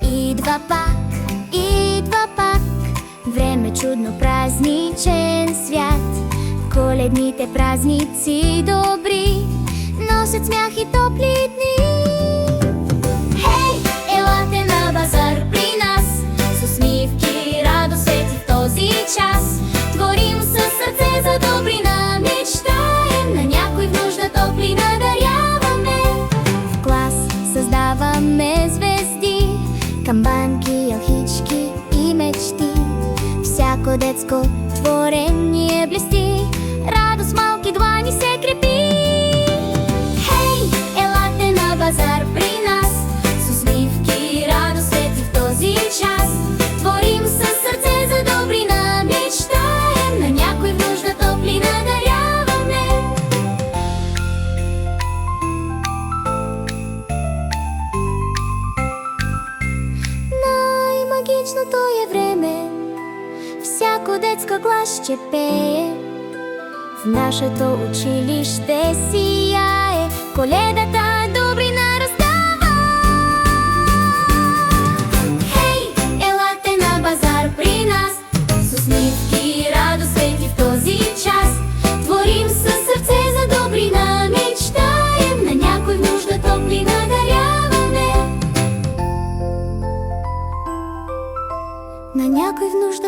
Идва пак време чудно, празничен свят. Коледните празници добри носят смях и топли дни. Хей, елате на базар при нас, с усмивки, радост, свети в този час. Творим със сърце за добрина, мечтаем на някой в нужда топлина даряваме. В клас създаваме звезди, камбанки, елхички и мечти. Всяко детско творение блести, радост малки длани се крепи. Хей, елате на базар при нас, с усмивки, радост, свети в този час. Творим със сърце за добрина, мечтаем на някой в нужда топлина даряваме. Най-магичното е време, всяко детско глас ще пее. В нашето училище сияе, Коледата добрина раздава. Хей, елате на базар при нас, с усмивки, радост, свети в този час. Творим със сърце за добрина, мечтаем на някой в нужда топлина даряваме. На някой в нужда